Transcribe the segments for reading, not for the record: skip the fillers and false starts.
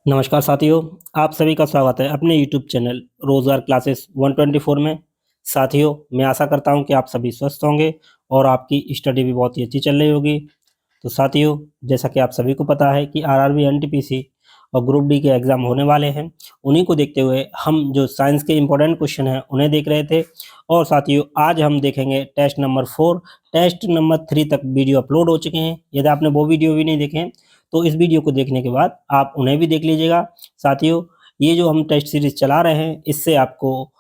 नमस्कार साथियों, आप सभी का स्वागत है अपने YouTube चैनल रोजगार क्लासेस 124 में। साथियों, मैं आशा करता हूं कि आप सभी स्वस्थ होंगे और आपकी स्टडी भी बहुत ही अच्छी चल रही होगी। तो साथियों, जैसा कि आप सभी को पता है कि आरआरबी, एनटीपीसी और ग्रुप डी के एग्जाम होने वाले हैं। उन्हीं को देखते हुए हम जो साइंस के इंपॉर्टेंट क्वेश्चन हैं उन्हें देख रहे थे। और साथियों, आज हम देखेंगे टेस्ट नंबर 4। टेस्ट नंबर 3 तक वीडियो अपलोड हो चुके हैं। यदि आपने वो वीडियो भी नहीं देखे हैं तो इस वीडियो को देखने के बाद आप उन्हें भी देख लीजिएगा। साथियों, ये जो हम टेस्ट सीरीज चला रहे हैं इससे आपको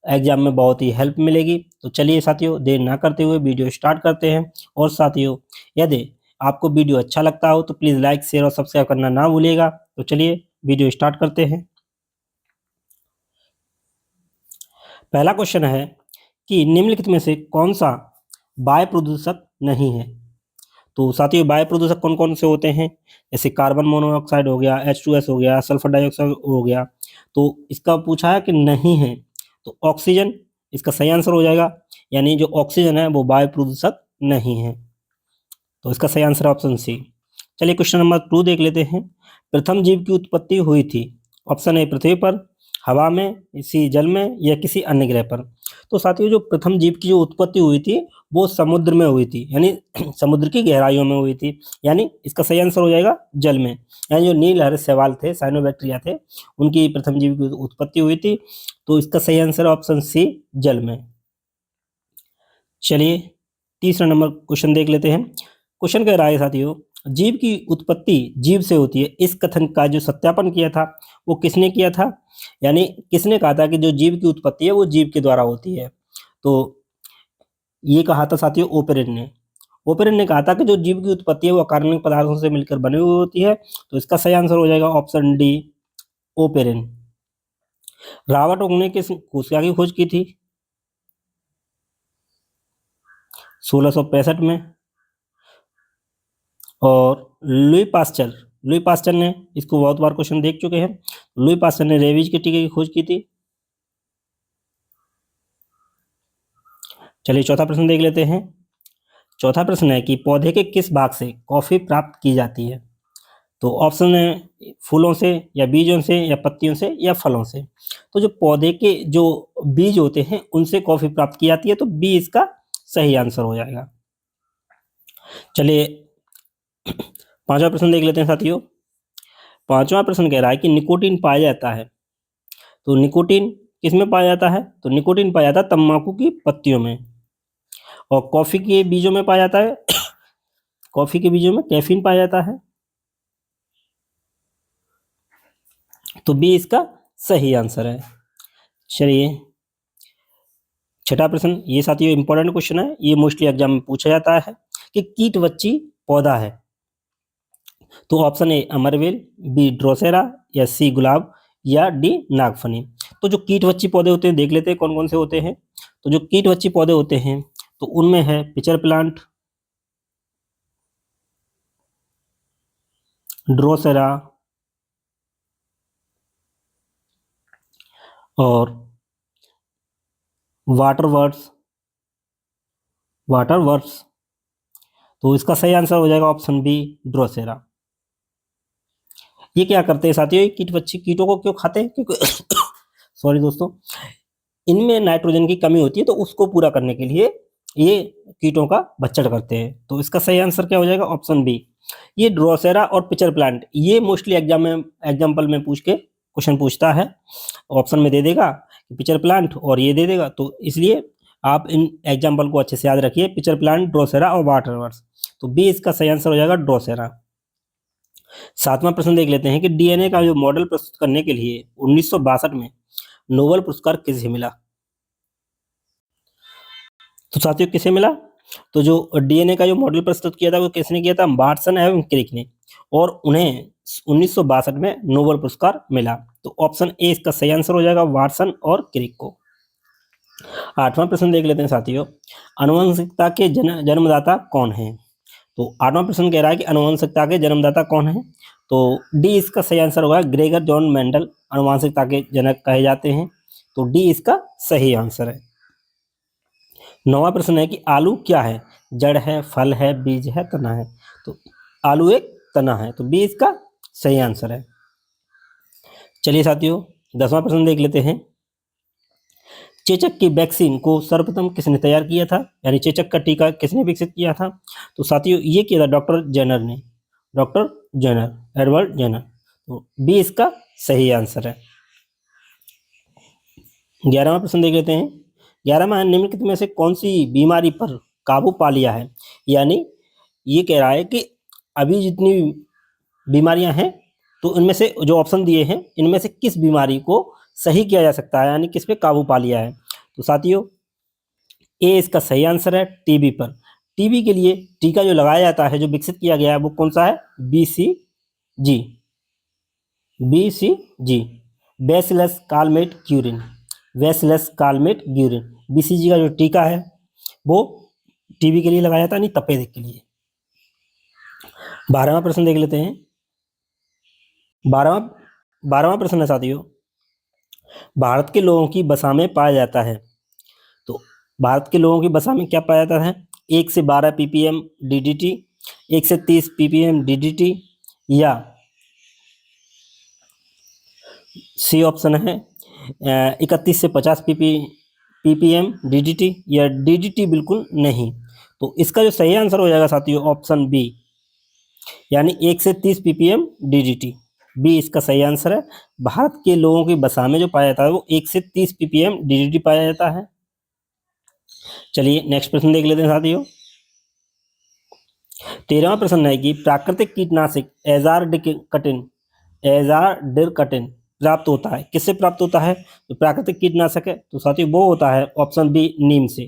एग्जाम में बहुत ही हेल्प मिलेगी। तो चलिए साथियों, देर ना करते हुए वीडियो स्टार्ट करते हैं। और साथियों, यदि आपको वीडियो अच्छा लगता हो तो प्लीज़ लाइक, शेयर और सब्सक्राइब करना ना भूलिएगा। तो चलिए वीडियो स्टार्ट करते हैं। पहला क्वेश्चन है कि निम्नलिखित में से कौन सा वायु प्रदूषक नहीं है। तो साथियों, वायु प्रदूषक कौन कौन से होते हैं? जैसे कार्बन मोनोऑक्साइड हो गया, H2S हो गया, सल्फर डाइऑक्साइड हो गया। तो इसका पूछा है कि नहीं है, तो ऑक्सीजन इसका सही आंसर हो जाएगा। यानी जो ऑक्सीजन है वो वायु प्रदूषक नहीं है। तो इसका सही आंसर है ऑप्शन सी। चलिए क्वेश्चन नंबर 2 देख लेते हैं। प्रथम जीव की उत्पत्ति हुई थी। ऑप्शन ए पृथ्वी पर, हवा में, इसी जल में या किसी अन्य ग्रह पर। तो साथियों, जो प्रथम जीव की जो उत्पत्ति हुई थी वो समुद्र में हुई थी, यानी समुद्र की गहराइयों में हुई थी। यानी इसका सही आंसर हो जाएगा जल में। यानी जो नीलहर शैवाल थे, साइनोबैक्टीरिया थे, उनकी प्रथम जीव की उत्पत्ति हुई थी। तो इसका सही आंसर है ऑप्शन सी, जल में। चलिए तीसरा नंबर क्वेश्चन देख लेते हैं। क्वेश्चन कह रहा है साथियों, जीव की उत्पत्ति जीव से होती है, इस कथन का जो सत्यापन किया था वो किसने किया था? यानी किसने कहा था कि जो जीव की उत्पत्ति है वो जीव के द्वारा होती है? तो ये कहा था साथियों ओपेरन ने। ओपेरन ने कहा था कि जो जीव की उत्पत्ति है वो अकार्बनिक पदार्थों से मिलकर बनी हुई होती है। तो इसका सही आंसर हो जाएगा option D, operon. Robert Hooke ने किस कोशिका की खोज की थी? 1665 में। और लुई पास्चर ने, इसको बहुत बार क्वेश्चन देख चुके हैं, लुई पास्चर ने रेबीज के टीके की खोज की थी। चलिए चौथा प्रश्न देख लेते हैं। चौथा प्रश्न है कि पौधे के किस भाग से कॉफी प्राप्त की जाती है? तो ऑप्शन है फूलों से या बीजों से या पत्तियों से या फलों से। तो जो पौधे के जो बीज होते हैं उनसे कॉफी प्राप्त की जाती है, तो बी इसका सही आंसर हो जाएगा। चलिए पांचवा प्रश्न देख लेते हैं साथियों। पांचवा प्रश्न कह रहा है कि निकोटीन पाया जाता है। तो निकोटीन किस में पाया जाता है? तो निकोटीन पाया जाता है तंबाकू की पत्तियों में। और कॉफी के बीजों में पाया जाता है कॉफी के बीजों में कैफीन पाया जाता है। तो बी इसका सही आंसर है। चलिए छठा प्रश्न, ये साथियों इंपॉर्टेंट क्वेश्चन है, ये मोस्टली एग्जाम में पूछा जाता है कि कीटवच्ची पौधा है। तो ऑप्शन ए अमरवेल, बी ड्रोसेरा या सी गुलाब या डी नागफनी। तो जो कीटवच्ची पौधे होते हैं देख लेते हैं कौन कौन से होते हैं। तो जो कीटवच्ची पौधे होते हैं तो उनमें है पिचर प्लांट, ड्रोसेरा और वाटरवर्ड्स। तो इसका सही आंसर हो जाएगा ऑप्शन बी, ड्रोसेरा। ये क्या करते हैं साथियों? ये कीटवच्ची कीटों को क्यों खाते हैं? क्योंकि सॉरी दोस्तों, इनमें नाइट्रोजन की कमी होती है, तो उसको पूरा करने के लिए ये कीटों का भक्षण करते हैं। तो इसका सही आंसर क्या हो जाएगा? Option B. ये ड्रोसेरा और पिचर प्लांट ये मोस्टली एग्जाम्पल में पूछ के क्वेश्चन पूछता है, ऑप्शन में दे देगा पिचर प्लांट और ये दे देगा। तो इसलिए आप इन एग्जाम्पल को अच्छे से याद रखिए, पिचर प्लांट, ड्रोसेरा और वाटरवर्ड्स। तो बी इसका सही आंसर हो जाएगा, ड्रोसेरा। सातवां प्रश्न देख लेते हैं कि डीएनए का जो मॉडल प्रस्तुत करने के लिए 1962 में नोबेल पुरस्कार किसे मिला? तो साथियों किसे मिला? तो जो डीएनए का जो मॉडल प्रस्तुत किया था वो किसने किया था? वाटसन एवं क्रिक ने। और उन्हें 1962 में नोबेल पुरस्कार मिला। तो ऑप्शन ए इसका सही आंसर हो जाएगा, वाटसन और क्रिक को। आठवां प्रश्न देख लेते हैं साथियों, आनुवंशिकता के जन्मदाता कौन है? तो आठवां प्रश्न कह रहा है कि आनुवंशिकता के जन्मदाता कौन है? तो डी इसका सही आंसर होगा, ग्रेगर जॉन मेंडल आनुवंशिकता के जनक कहे जाते हैं। तो डी इसका सही आंसर है। नौवां प्रश्न है कि आलू क्या है? जड़ है, फल है, बीज है, तना है। तो आलू एक तना है। तो बी इसका सही आंसर है। चलिए साथियों 10वां प्रश्न देख लेते हैं। चेचक की वैक्सीन को सर्वप्रथम किसने तैयार किया था, यानी चेचक का टीका किसने विकसित किया था? तो साथियों ये किया था डॉक्टर जेनर ने, डॉक्टर जेनर, एडवर्ड जेनर। तो बी इसका सही आंसर है। 11वां प्रश्न देख लेते हैं। 11वां, निम्नलिखित में से कौन सी बीमारी पर काबू पा लिया है? यानी ये कह रहा है कि अभी जितनी बीमारियां हैं तो इनमें से जो ऑप्शन दिए हैं इनमें से किस बीमारी को सही किया जा सकता है, यानी किस पे काबू पा लिया है? तो साथियों ए इसका सही आंसर है, टीबी पर। टीबी के लिए टीका जो लगाया जाता है, जो विकसित किया गया है, वो कौन सा है? BCG, BCG, bacillus Calmette Guérin, bacillus Calmette Guérin. BCG का जो टीका है वो टीबी के लिए लगाया जाता है, नहीं तपेदिक के लिए। 12वां प्रश्न देख लेते हैं। 12वां प्रश्न है साथियों, भारत के लोगों की वसा में पाया जाता है। तो भारत के लोगों की वसा में क्या पाया जाता है? 1 से 12 ppm DDT, 1 से 30 ppm DDT, या सी ऑप्शन है 31 से 50 ppm DDT, या DDT बिल्कुल नहीं। तो इसका जो सही आंसर हो जाएगा साथियों ऑप्शन बी, यानी 1 से 30 ppm DDT। बी इसका सही आंसर है। भारत के लोगों की वसा में जो पाया जाता है वो 1 से 30 ppm DDT पाया जाता है। चलिए नेक्स्ट प्रश्न देख लेते हैं साथियों। 13वां प्रश्न है कि प्राकृतिक कीटनाशक एजाडिरकटिन प्राप्त होता है, किससे प्राप्त होता है? तो प्राकृतिक कीटनाशक है तो साथियों वो होता है ऑप्शन बी, नीम से।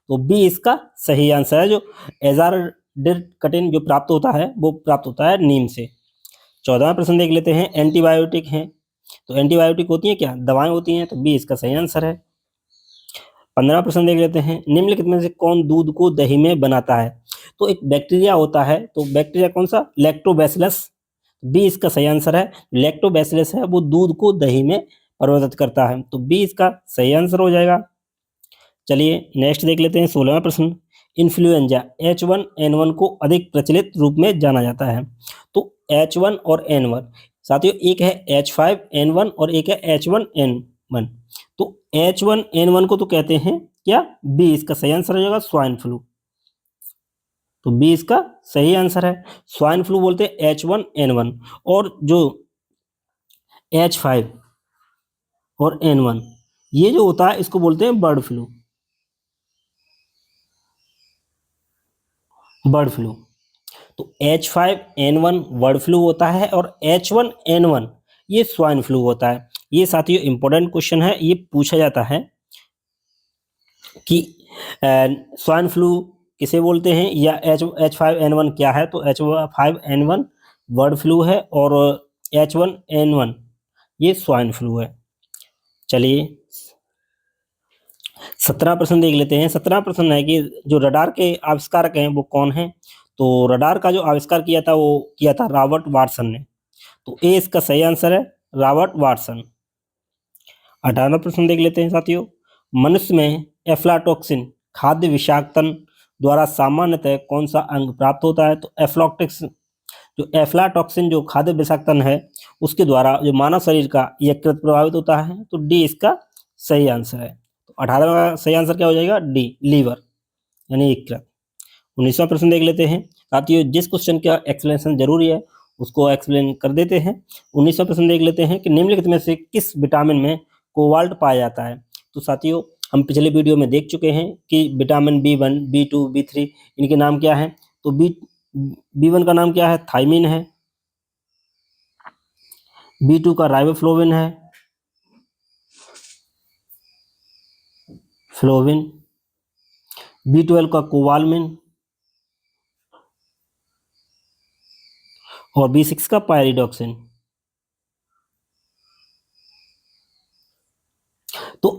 तो बी इसका सही आंसर है। जो एजाडिरकटिन जो प्राप्त होता है वो प्राप्त होता है नीम से। 14वां प्रश्न देख लेते हैं। एंटीबायोटिक हैं, तो एंटीबायोटिक होती हैं क्या? दवाएं होती हैं, तो बी इसका सही आंसर है। 15वां प्रश्न देख लेते हैं। निम्नलिखित में से कौन दूध को दही में बनाता है? तो एक बैक्टीरिया होता है, तो बैक्टीरिया कौन सा? लैक्टोबैसिलस। बी इसका सही आंसर है। लैक्टोबैसिलस है वो दूध को दही में परिवर्तित करता है, तो बी इसका सही आंसर हो जाएगा। चलिए नेक्स्ट देख लेते हैं। 16वां प्रश्न। इन्फ्लुएंजा H1N1 को अधिक प्रचलित रूप में जाना जाता है। तो H1 और N1 साथियों, एक है H5N1 और एक है H1N1। तो H1N1 को तो कहते हैं क्या? बी इसका सही आंसर हो जाएगा, स्वाइन फ्लू। तो बी इसका सही आंसर है। स्वाइन फ्लू बोलते हैं H1N1, और जो H5 और N1 ये जो होता है इसको बोलते हैं बर्ड फ्लू, बर्ड फ्लू। तो H5N1 बर्ड फ्लू होता है और H1N1 ये स्वाइन फ्लू होता है। ये साथियों इंपॉर्टेंट क्वेश्चन है, ये पूछा जाता है कि स्वाइन फ्लू किसे बोलते हैं, या H5N1 क्या है? तो H5N1 बर्ड फ्लू है और H1N1 ये स्वाइन फ्लू है। चलिए 17वां प्रश्न देख लेते हैं। 17वां प्रश्न है कि जो रडार के आविष्कारक हैं वो कौन हैं? तो रडार का जो आविष्कार किया था वो किया था रॉबर्ट वाटसन ने। तो ए इसका सही आंसर है, रॉबर्ट वाटसन। 18वां प्रश्न देख लेते हैं साथियों। मनुष्य में एफ्लाटॉक्सिन खाद्य विषाक्तन द्वारा सामान्यतः कौन सा अंग प्राप्त होता है? तो एफ्लाटॉक्सिन जो खाद्य विषाक्तन है उसके द्वारा जो मानव शरीर का यकृत प्रभावित होता है, तो डी इसका सही आंसर है। तो 18वां का सही आंसर क्या हो जाएगा? डी, लीवर यानी यकृत। 19वां प्रश्न देख लेते हैं साथियों। जिस क्वेश्चन का एक्सप्लेनेशन जरूरी है उसको एक्सप्लेन कर देते हैं। 19वां प्रश्न देख लेते हैं कि निम्नलिखित में से किस विटामिन में कोबाल्ट पाया जाता है? तो साथियों हम पिछले वीडियो में देख चुके हैं कि विटामिन B1, B2, B3 इनके नाम क्या हैं। तो B1 का नाम क्या है? थायमिन है। B2 का राइबोफ्लोविन है, फ्लोविन। B12 का कोबालमिन, और B6 का पायरिडॉक्सिन। तो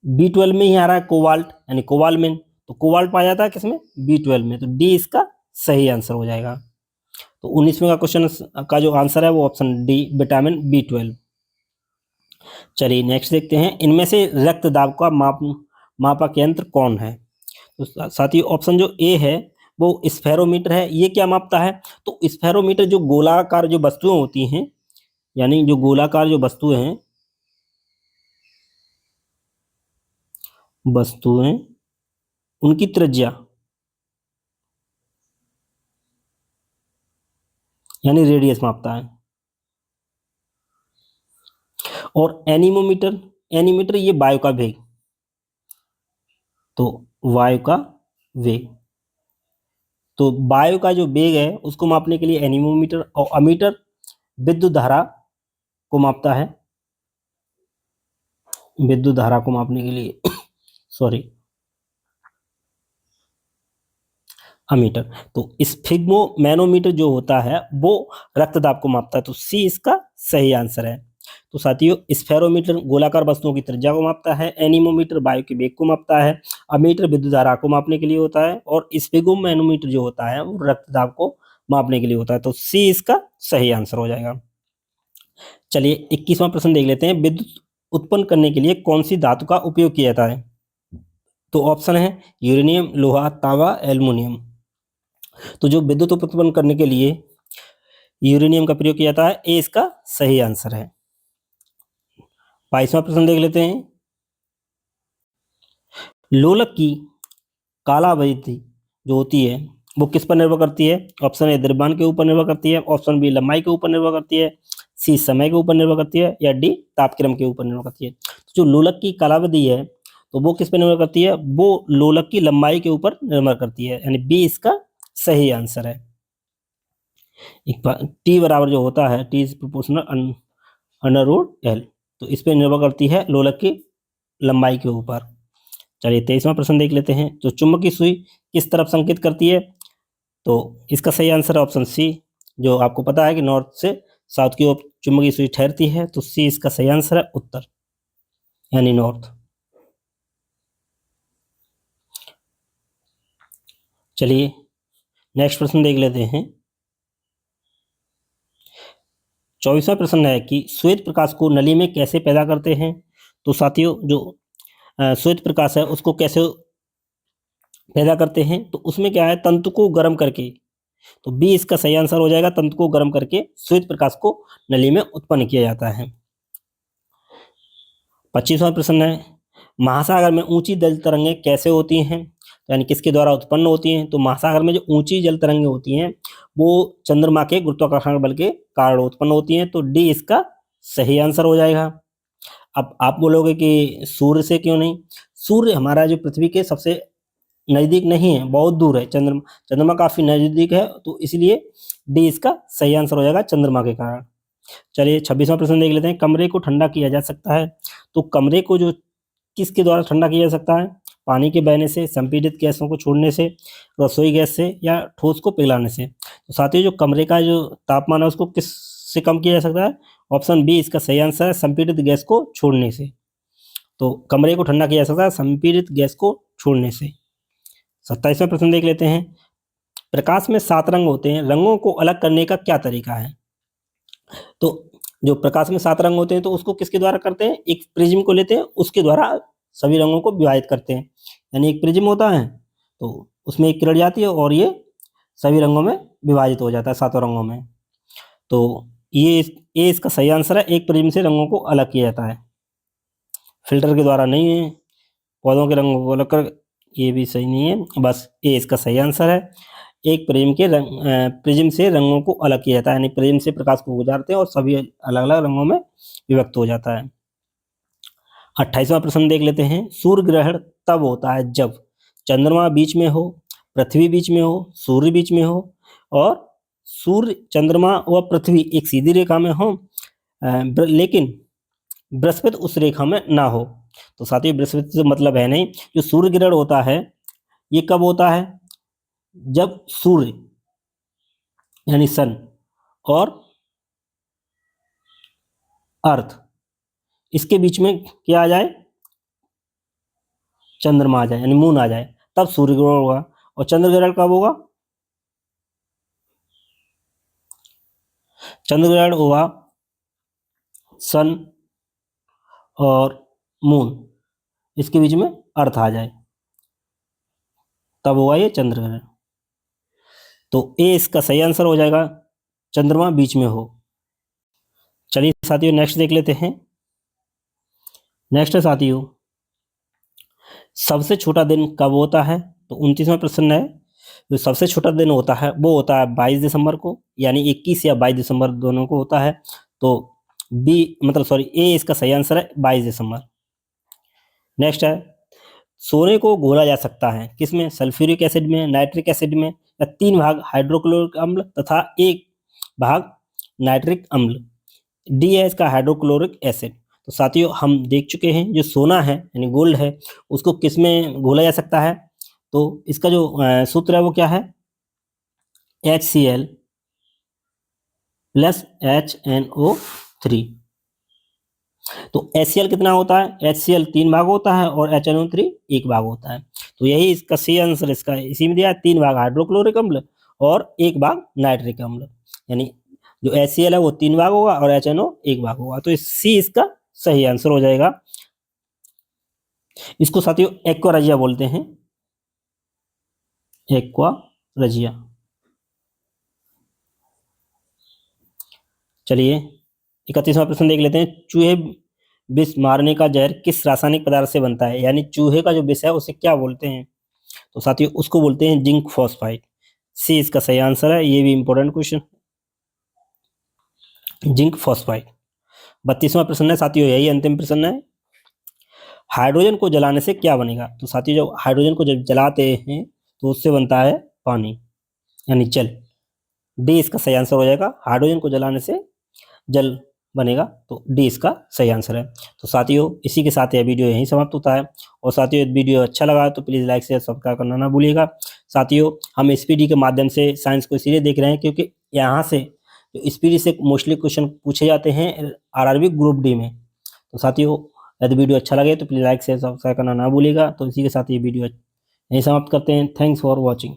B12 में ही आ रहा है कोबाल्ट यानी कोबालमिन, तो कोबाल्ट पाया जाता है किसमें? B12 में, तो डी इसका सही आंसर हो जाएगा। तो 19वें का क्वेश्चन का जो आंसर है वो ऑप्शन डी, विटामिन B12। चलिए नेक्स्ट देखते हैं। इनमें से रक्त दाब का मापक यंत्र कौन है? तो साथियों ऑप्शन जो ए है वो स्फेरोमीटर है। ये क्या मापता है? तो स्फेरोमीटर जो गोलाकार जो वस्तुएं होती हैं यानी जो गोलाकार जो वस्तुएं उनकी त्रिज्या यानी रेडियस मापता है। और एनीमीटर ये वायु का वेग, तो वायु का वेग, तो वायु का जो वेग है उसको मापने के लिए एनीमोमीटर, और अमीटर विद्युत धारा को मापता है, विद्युत धारा को मापने के लिए सॉरी अमीटर। तो स्फिग्मोमैनोमीटर जो होता है वो रक्तदाब को मापता है, तो सी इसका सही आंसर है। तो साथियों, स्फेरोमीटर गोलाकार वस्तुओं की त्रिज्या को मापता है, एनीमोमीटर वायु के वेग को मापता है, अमीटर विद्युत धारा को मापने के लिए होता है, और स्फिग्मोमैनोमीटर जो होता है वो रक्तदाब को मापने के लिए होता है। तो सी इसका सही आंसर हो जाएगा। चलिए 21वां प्रश्न देख लेते हैं। विद्युत उत्पन्न करने के लिए कौन सी धातु का उपयोग किया जाता है? तो ऑप्शन है यूरेनियम, लोहा, तांबा, एल्युमिनियम। तो जो विद्युत उत्पन्न करने के लिए यूरेनियम का प्रयोग किया जाता है, ए इसका सही आंसर है। 22वां प्रश्न देख लेते हैं। लोलक की कालावधि जो होती है वो किस पर निर्भर करती है? ऑप्शन ए द्रव्यमान के ऊपर निर्भर करती है, ऑप्शन बी लंबाई के ऊपर निर्भर करती है, सी समय के ऊपर निर्भर करती है, या डी तापक्रम के ऊपर निर्भर करती है। तो जो लोलक की कालावधि है तो वो किस पर निर्भर करती है? वो लोलक की लंबाई के ऊपर निर्भर करती है, यानी बी इसका सही आंसर है। टी बराबर जो होता है, T is proportional under root L, तो इस पर निर्भर करती है लोलक की लंबाई के ऊपर। चलिए 23वां प्रश्न देख लेते हैं। तो चुंबकीय सुई किस तरफ संकेत करती है? तो इसका सही आंसर है ऑप्शन सी, जो आपको पता है कि नॉर्थ से साउथ की ओर चुंबकीय सुई ठहरती है, तो सी इसका सही आंसर है, उत्तर यानी नॉर्थ। चलिए नेक्स्ट प्रश्न देख लेते हैं। 24वां प्रश्न है कि श्वेत प्रकाश को नली में कैसे पैदा करते हैं? तो साथियों, जो श्वेत प्रकाश है उसको कैसे पैदा करते हैं? तो उसमें क्या है, तंतु को गर्म करके, तो बी इसका सही आंसर हो जाएगा, तंतु को गर्म करके श्वेत प्रकाश को नली में उत्पन्न किया जाता है। 25वां प्रश्न है, महासागर में ऊंची जल तरंगें कैसे होती हैं, यानी किसके द्वारा उत्पन्न होती हैं? तो महासागर में जो ऊंची जल तरंगें होती हैं वो चंद्रमा के गुरुत्वाकर्षण बल के कारण उत्पन्न होती हैं, तो डी इसका सही आंसर हो जाएगा। अब आप बोलोगे कि सूर्य से क्यों नहीं? सूर्य हमारा जो पृथ्वी के सबसे नजदीक नहीं है, बहुत दूर है। चंद्रमा काफी नजदीक है, तो इसलिए डी इसका सही आंसर हो जाएगा, चंद्रमा के कारण। चलिए 26वां प्रश्न देख लेते हैं। कमरे को ठंडा किया जा सकता है, तो कमरे को जो किसके द्वारा ठंडा किया जा सकता है? पानी के बहने से, संपीड़ित गैसों को छोड़ने से, रसोई गैस से, या ठोस को पिघलाने से। तो साथियों, जो कमरे का जो तापमान है उसको किस से कम किया जा सकता है? ऑप्शन बी इसका सही आंसर है, संपीड़ित गैस को छोड़ने से। तो कमरे को ठंडा किया जा सकता है संपीड़ित गैस को छोड़ने से। 27वां प्रश्न देख लेते हैं। प्रकाश में 7 रंग होते हैं, रंगों को अलग करने का क्या तरीका है? तो जो प्रकाश में 7 रंग होते हैं तो उसको किसके द्वारा करते हैं? एक प्रिज्म को लेते हैं, उसके द्वारा सभी रंगों को विभाजित करते हैं। यानी एक प्रिज्म होता है तो उसमें एक किरण जाती है और ये सभी रंगों में विभाजित हो जाता है, 7 रंगों में। तो ये इसका सही आंसर है, एक प्रिज्म से रंगों को अलग किया जाता है, फिल्टर के द्वारा नहीं है, पौधों के रंगों को अलग कर, ये भी सही नहीं है, बस ये इसका सही आंसर है। एक प्रिज्म से रंगों को अलग किया जाता है, यानी प्रिज्म से प्रकाश को गुजारते हैं और सभी अलग अलग रंगों में विभक्त हो जाता है। 28वां प्रश्न देख लेते हैं। सूर्य ग्रहण तब होता है जब चंद्रमा बीच में हो, पृथ्वी बीच में हो, सूर्य बीच में हो, और सूर्य, चंद्रमा व पृथ्वी एक सीधी रेखा में हो, लेकिन बृहस्पति उस रेखा में ना हो। तो साथियों, बृहस्पति से मतलब है नहीं। जो सूर्य ग्रहण होता है ये कब होता है? जब सूर्य यानी सन और अर्थ इसके बीच में क्या आ जाए? चंद्रमा आ जाए, यानी मून आ जाए, तब सूर्य ग्रहण होगा। और चंद्र ग्रहण कब होगा? चंद्र ग्रहण होगा सन और मून इसके बीच में अर्थ आ जाए, तब होगा ये चंद्र ग्रहण। तो ए इसका सही आंसर हो जाएगा, चंद्रमा बीच में हो। चलिए साथियों नेक्स्ट देख लेते हैं। नेक्स्ट है साथियों, सबसे छोटा दिन कब होता है? तो 29वां प्रश्न है, जो सबसे छोटा दिन होता है वो होता है 22 दिसंबर को, यानी 21 या 22 दिसंबर दोनों को होता है। तो बी मतलब सॉरी ए इसका सही आंसर है 22 दिसंबर। नेक्स्ट है, सोने को घोला जा सकता है किसमें? सल्फ्यूरिक एसिड में, नाइट्रिक एसिड में, या 3 भाग हाइड्रोक्लोरिक अम्ल तथा 1 भाग नाइट्रिक अम्ल। डी है इसका हाइड्रोक्लोरिक एसिड। तो साथियों हम देख चुके हैं जो सोना है यानी गोल्ड है उसको किसमें घोला जा सकता है? तो इसका जो सूत्र है वो क्या है? HCl plus HNO3। तो HCl कितना होता है? HCl 3 भाग होता है और HNO3 1 भाग होता है। तो यही इसका सही आंसर इसका इसी में दिया है, 3 भाग हाइड्रोक्लोरिक अम्ल और 1 भाग नाइट्रिक अम्ल, यानी जो HCl है वो 3 भाग होगा और HNO 1 भाग होगा। तो सी इसका सही आंसर हो जाएगा। इसको साथियों एक्वा रजिया बोलते हैं, एक्वा रजिया। चलिए 31वां प्रश्न देख लेते हैं। चूहे विष मारने का जहर किस रासायनिक पदार्थ से बनता है? यानी चूहे का जो विष है उसे क्या बोलते हैं? तो साथियों उसको बोलते हैं जिंक फॉस्फाइड। सी इसका सही आंसर है, ये भी इंपॉर्टेंट क्वेश्चन, जिंक फॉस्फाइड। 32वां प्रश्न है साथियों, यही अंतिम प्रश्न है। हाइड्रोजन को जलाने से क्या बनेगा? तो साथियों जब हाइड्रोजन को जब जलाते हैं तो उससे बनता है पानी यानी जल। डी इसका सही आंसर हो जाएगा, हाइड्रोजन को जलाने से जल बनेगा। तो डी इसका सही आंसर है। तो साथियों इसी के साथ यह वीडियो यहीं समाप्त होता है। और साथियों वीडियो अच्छा लगा तो प्लीज़ लाइक शेयर सब्सक्राइब करना ना भूलिएगा। साथियों हम स्पीडी के माध्यम से साइंस को इसीलिए देख रहे हैं क्योंकि यहाँ से जो स्पीडी से मोस्टली क्वेश्चन पूछे जाते हैं आरआरबी ग्रुप डी में। तो साथियों यदि वीडियो अच्छा लगे तो प्लीज़ लाइक शेयर सब्सक्राइब करना ना भूलिएगा। तो इसी के साथ ये वीडियो यहीं समाप्त करते हैं। Thanks for watching.